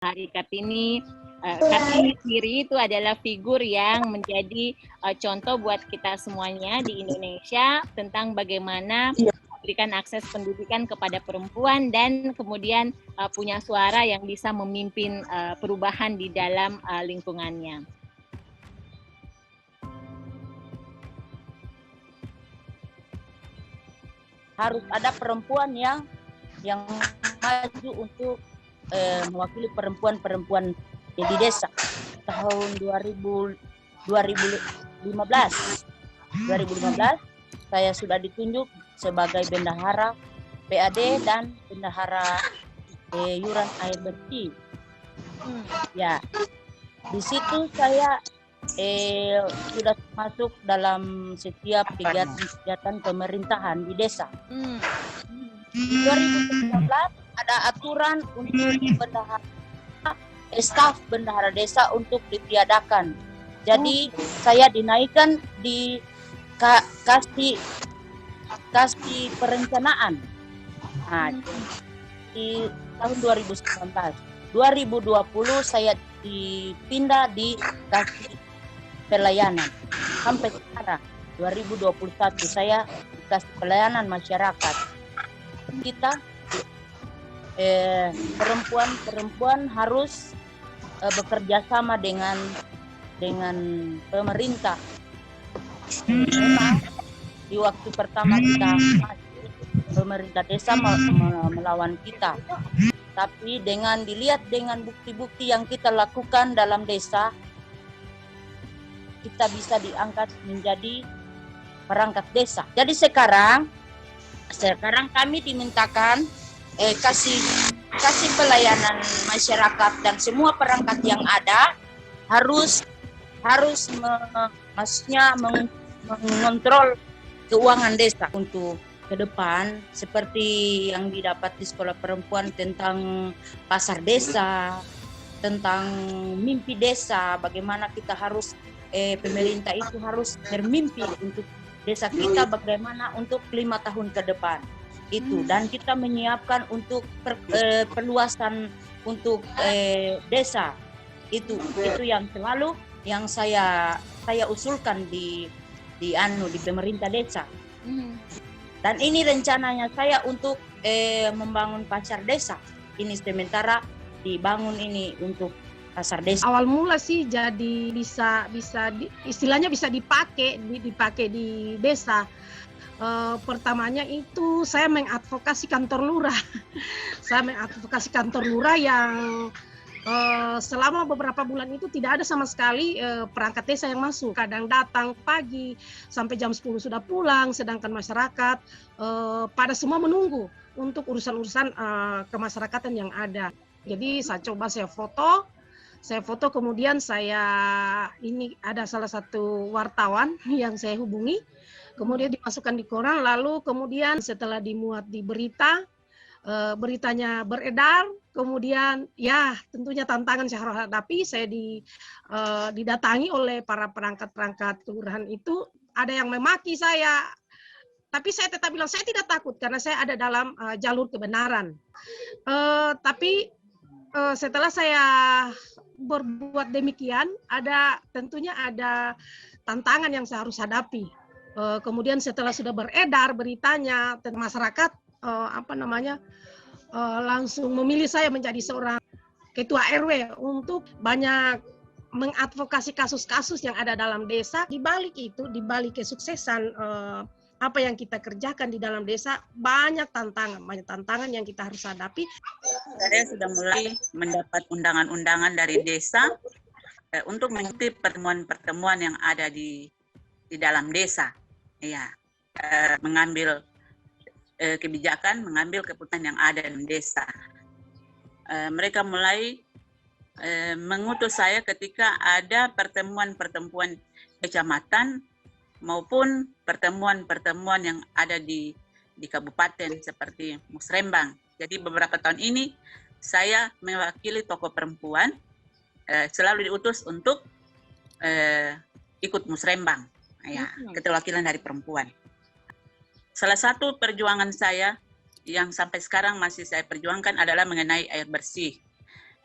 Hari Kartini. Kartini sendiri itu adalah figur yang menjadi contoh buat kita semuanya di Indonesia tentang bagaimana memberikan akses pendidikan kepada perempuan dan kemudian punya suara yang bisa memimpin perubahan di dalam lingkungannya. Harus ada perempuan yang maju untuk mewakili perempuan-perempuan di desa. Tahun 2015 saya sudah ditunjuk sebagai bendahara PAD dan bendahara Yuran Air Bersih. Ya, di situ saya sudah masuk dalam setiap kegiatan pemerintahan di desa. 2019 ada aturan untuk staf bendahara desa untuk ditiadakan. Jadi saya dinaikkan di kasih perencanaan. Nah, di tahun 2019, 2020 saya dipindah di kasih pelayanan. Sampai sekarang 2021 saya dikasih pelayanan masyarakat. Kita perempuan harus bekerja sama dengan pemerintah. Memang di waktu pertama kita pemerintah desa melawan kita, tapi dilihat dengan bukti-bukti yang kita lakukan dalam desa, kita bisa diangkat menjadi perangkat desa. Jadi sekarang kami dimintakan kasih pelayanan masyarakat dan semua perangkat yang ada harus maksudnya mengontrol keuangan desa untuk ke depan, seperti yang didapat di sekolah perempuan tentang pasar desa, tentang mimpi desa, bagaimana kita harus pemerintah itu harus bermimpi untuk desa kita bagaimana untuk 5 tahun ke depan itu, dan kita menyiapkan untuk perluasan untuk desa itu yang selalu yang saya usulkan di pemerintah desa. Dan ini rencananya saya untuk membangun pasar desa. Ini sementara dibangun ini untuk pasar desa. Awal mula sih jadi bisa istilahnya bisa dipakai di desa. Pertamanya itu saya mengadvokasi kantor lurah. Saya mengadvokasi kantor lurah yang selama beberapa bulan itu tidak ada sama sekali perangkat desa yang masuk. Kadang datang pagi sampai jam 10 sudah pulang, sedangkan masyarakat pada semua menunggu untuk urusan-urusan kemasyarakatan yang ada. Jadi saya coba saya foto kemudian ini ada salah satu wartawan yang saya hubungi, kemudian dimasukkan di koran, lalu kemudian setelah dimuat di berita, beritanya beredar, kemudian ya tentunya tantangan saya harus hadapi, saya didatangi oleh para perangkat kelurahan itu, ada yang memaki saya, tapi saya tetap bilang saya tidak takut karena saya ada dalam jalur kebenaran. Tapi setelah saya berbuat demikian, tentunya ada tantangan yang saya harus hadapi. Kemudian setelah sudah beredar beritanya, masyarakat langsung memilih saya menjadi seorang ketua RW untuk banyak mengadvokasi kasus-kasus yang ada dalam desa. Di balik kesuksesan apa yang kita kerjakan di dalam desa, banyak tantangan yang kita harus hadapi. Saya sudah mulai mendapat undangan-undangan dari desa untuk mengikuti pertemuan-pertemuan yang ada di dalam desa. Ya, mengambil kebijakan, mengambil keputusan yang ada di desa. Mereka mulai mengutus saya ketika ada pertemuan-pertemuan kecamatan maupun pertemuan-pertemuan yang ada di kabupaten seperti Musrembang. Jadi beberapa tahun ini saya mewakili tokoh perempuan, selalu diutus untuk ikut Musrembang, ya, keterwakilan dari perempuan. Salah satu perjuangan saya yang sampai sekarang masih saya perjuangkan adalah mengenai air bersih.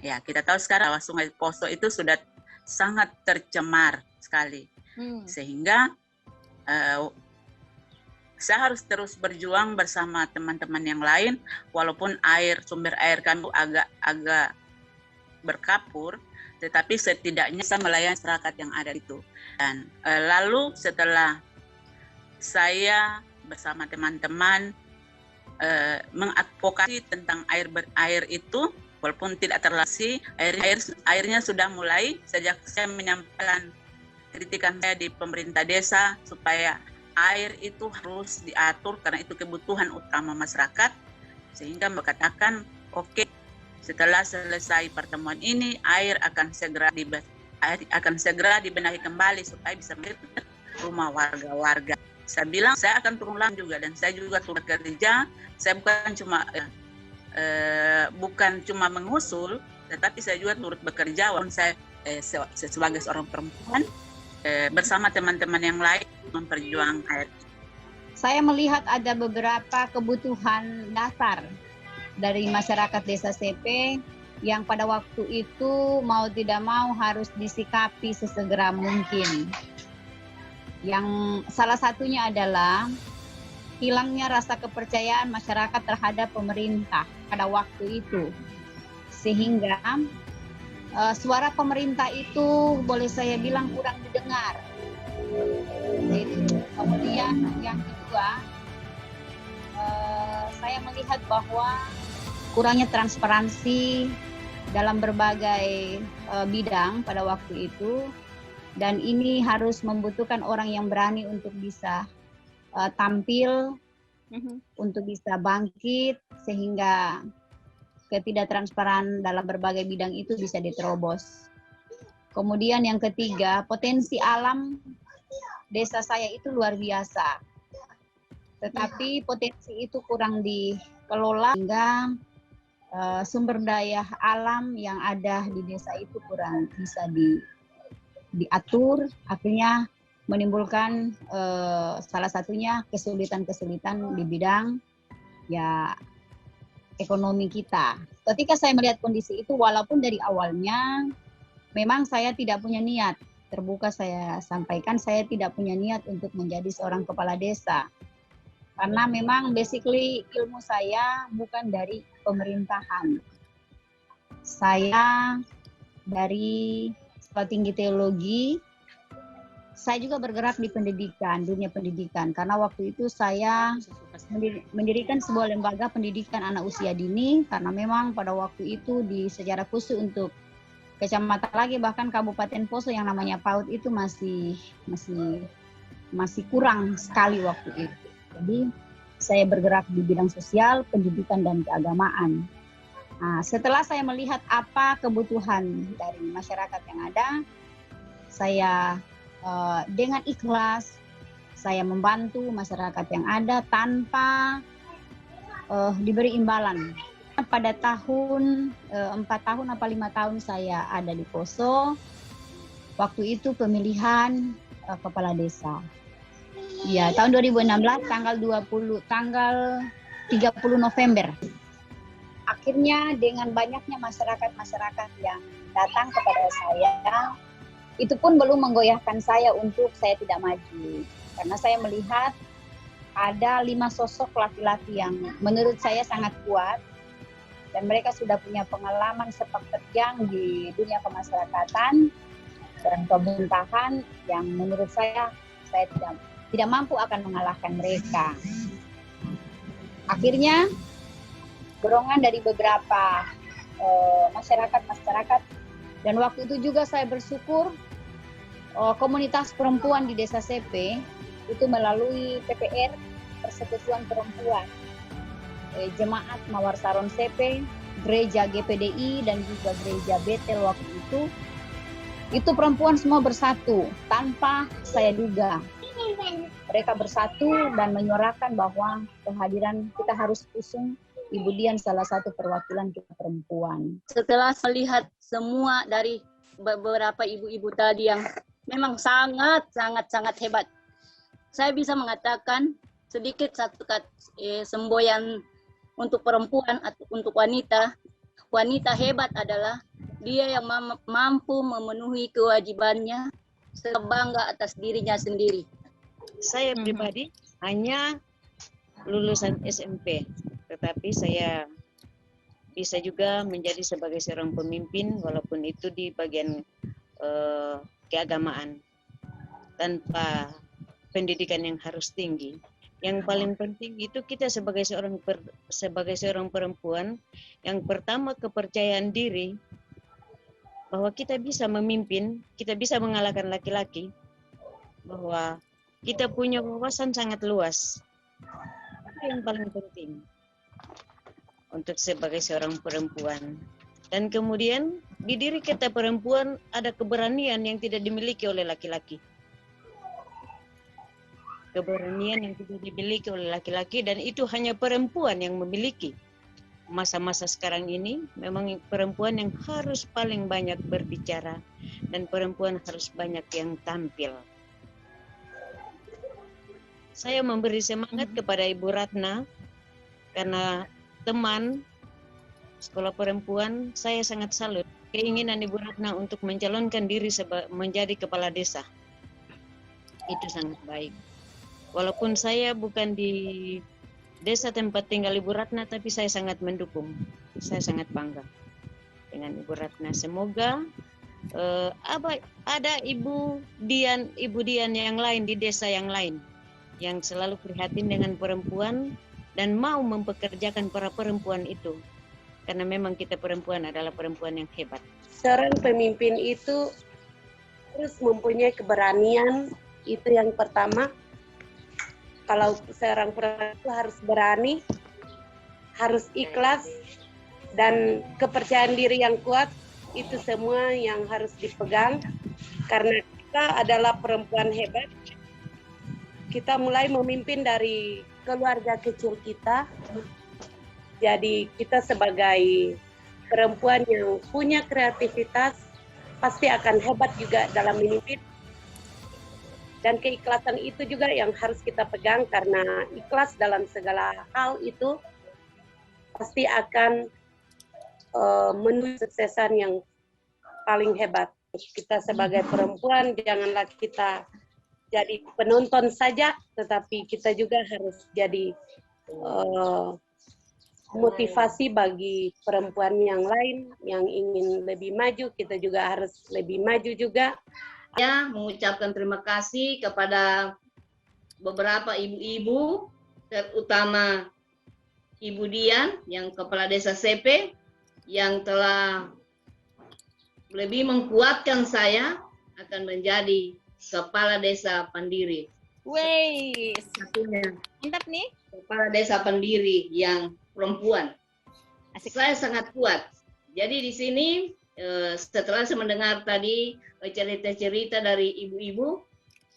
Ya, kita tahu sekarang bahwa Sungai Poso itu sudah sangat tercemar sekali. Sehingga saya harus terus berjuang bersama teman-teman yang lain, walaupun sumber air kami agak berkapur, tetapi setidaknya saya melayani masyarakat yang ada itu. Dan lalu setelah saya bersama teman-teman mengadvokasi tentang air itu, walaupun tidak terlasi, airnya sudah mulai sejak saya menyampaikan kritikan saya di pemerintah desa supaya air itu harus diatur karena itu kebutuhan utama masyarakat, sehingga mengatakan oke, setelah selesai pertemuan ini air akan segera dibenahi kembali supaya bisa mengalir rumah warga-warga. Saya bilang saya akan turun langsung juga, dan saya juga turun kerja. Saya bukan cuma mengusul, tetapi saya juga turut bekerja walaupun saya sebagai seorang perempuan bersama teman-teman yang lain memperjuangkan air. Saya melihat ada beberapa kebutuhan dasar dari masyarakat desa CP yang pada waktu itu mau tidak mau harus disikapi sesegera mungkin. Yang salah satunya adalah hilangnya rasa kepercayaan masyarakat terhadap pemerintah pada waktu itu. Sehingga suara pemerintah itu boleh saya bilang kurang didengar. Kemudian yang kedua, saya melihat bahwa kurangnya transparansi dalam berbagai bidang pada waktu itu, dan ini harus membutuhkan orang yang berani untuk bisa tampil, untuk bisa bangkit, sehingga ketidaktransparan dalam berbagai bidang itu bisa diterobos. Kemudian yang ketiga, potensi alam desa saya itu luar biasa. Tetapi potensi itu kurang dikelola sehingga sumber daya alam yang ada di desa itu kurang bisa diatur, akhirnya menimbulkan salah satunya kesulitan-kesulitan di bidang ya ekonomi kita. Ketika saya melihat kondisi itu, walaupun dari awalnya memang saya tidak punya niat, terbuka saya sampaikan, saya tidak punya niat untuk menjadi seorang kepala desa. Karena memang basically ilmu saya bukan dari pemerintahan. Saya dari Sekolah Tinggi Teologi, saya juga bergerak di pendidikan, dunia pendidikan. Karena waktu itu saya mendirikan sebuah lembaga pendidikan anak usia dini, karena memang pada waktu itu secara khusus untuk kecamatan lagi, bahkan Kabupaten Poso yang namanya PAUD itu masih kurang sekali waktu itu. Jadi saya bergerak di bidang sosial, pendidikan, dan keagamaan. Nah, setelah saya melihat apa kebutuhan dari masyarakat yang ada, saya dengan ikhlas saya membantu masyarakat yang ada tanpa diberi imbalan. Pada tahun 4 tahun atau 5 tahun saya ada di Poso, waktu itu pemilihan kepala desa. Ya, tahun 2016 tanggal 30 November. Akhirnya dengan banyaknya masyarakat yang datang kepada saya, itu pun belum menggoyahkan saya untuk saya tidak maju. Karena saya melihat ada 5 sosok laki-laki yang menurut saya sangat kuat, dan mereka sudah punya pengalaman sepak terjang di dunia kemasyarakatan dan pemerintahan yang menurut saya tidak mampu akan mengalahkan mereka. Akhirnya dorongan dari beberapa masyarakat, dan waktu itu juga saya bersyukur komunitas perempuan di desa CP itu melalui PPR, Persekutuan Perempuan, Jemaat Mawar Saron CP, Gereja GPDI, dan juga Gereja Betel waktu itu perempuan semua bersatu tanpa saya duga. Mereka bersatu dan menyuarakan bahwa kehadiran kita harus usung Ibu Dian, salah satu perwakilan kita perempuan. Setelah melihat semua dari beberapa ibu-ibu tadi yang memang sangat hebat, saya bisa mengatakan sedikit satu semboyan untuk perempuan atau untuk wanita. wanita hebat adalah dia yang mampu memenuhi kewajibannya, bangga atas dirinya sendiri. Saya pribadi hanya lulusan SMP, tetapi saya bisa juga menjadi sebagai seorang pemimpin walaupun itu di bagian keagamaan tanpa pendidikan yang harus tinggi. Yang paling penting itu kita sebagai seorang perempuan, yang pertama kepercayaan diri bahwa kita bisa memimpin, kita bisa mengalahkan laki-laki, bahwa kita punya wawasan sangat luas. Itu yang paling penting untuk sebagai seorang perempuan. Dan kemudian di diri kita perempuan ada keberanian yang tidak dimiliki oleh laki-laki. Keberanian yang tidak dimiliki oleh laki-laki, dan itu hanya perempuan yang memiliki. Masa-masa sekarang ini memang perempuan yang harus paling banyak berbicara dan perempuan harus banyak yang tampil. Saya memberi semangat kepada Ibu Ratna karena teman sekolah perempuan, saya sangat salut keinginan Ibu Ratna untuk mencalonkan diri menjadi kepala desa. Itu sangat baik. Walaupun saya bukan di desa tempat tinggal Ibu Ratna, tapi saya sangat mendukung. Saya sangat bangga dengan Ibu Ratna. Semoga ada Ibu Dian yang lain di desa yang lain yang selalu prihatin dengan perempuan dan mau mempekerjakan para perempuan itu. Karena memang kita perempuan adalah perempuan yang hebat. Seorang pemimpin itu harus mempunyai keberanian, itu yang pertama. Kalau seorang perempuan itu harus berani, harus ikhlas, dan kepercayaan diri yang kuat, itu semua yang harus dipegang. Karena kita adalah perempuan hebat, kita mulai memimpin dari keluarga kecil kita. Jadi kita sebagai perempuan yang punya kreativitas, pasti akan hebat juga dalam memimpin. Dan keikhlasan itu juga yang harus kita pegang, karena ikhlas dalam segala hal itu pasti akan menuju kesuksesan yang paling hebat. Kita sebagai perempuan janganlah kita jadi penonton saja, tetapi kita juga harus jadi motivasi bagi perempuan yang lain yang ingin lebih maju. Kita juga harus lebih maju juga. Saya mengucapkan terima kasih kepada beberapa ibu-ibu, terutama Ibu Dian yang Kepala Desa CP, yang telah lebih menguatkan saya akan menjadi Kepala Desa Pendiri. Wey, mantap nih. Kepala Desa Pendiri yang perempuan. Asik. Saya sangat kuat. Jadi di sini setelah saya mendengar tadi cerita-cerita dari ibu-ibu,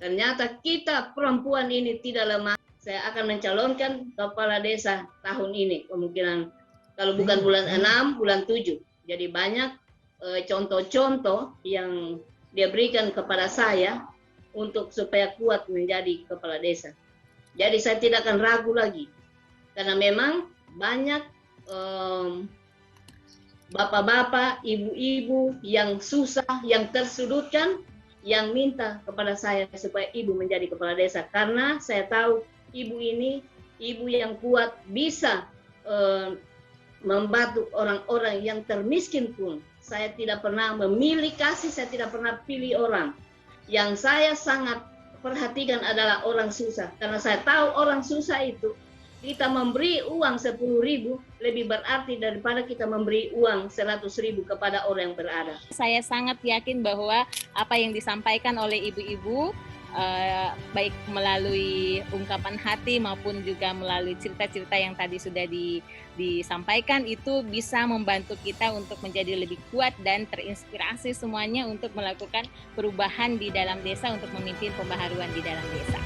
ternyata kita perempuan ini tidak lemah. Saya akan mencalonkan kepala desa tahun ini, kemungkinan kalau bukan bulan 6, bulan 7. Jadi banyak contoh-contoh yang dia berikan kepada saya untuk supaya kuat menjadi kepala desa. Jadi saya tidak akan ragu lagi, karena memang banyak bapak-bapak, ibu-ibu yang susah, yang tersudutkan, yang minta kepada saya supaya ibu menjadi kepala desa. Karena saya tahu ibu ini, ibu yang kuat, bisa membantu orang-orang yang termiskin pun. Saya tidak pernah memilih kasih, saya tidak pernah pilih orang. Yang saya sangat perhatikan adalah orang susah. Karena saya tahu orang susah itu, kita memberi uang 10.000 lebih berarti daripada kita memberi uang 100.000 kepada orang yang berada. Saya sangat yakin bahwa apa yang disampaikan oleh ibu-ibu, baik melalui ungkapan hati maupun juga melalui cerita-cerita yang tadi sudah disampaikan, itu bisa membantu kita untuk menjadi lebih kuat dan terinspirasi semuanya untuk melakukan perubahan di dalam desa, untuk memimpin pembaharuan di dalam desa.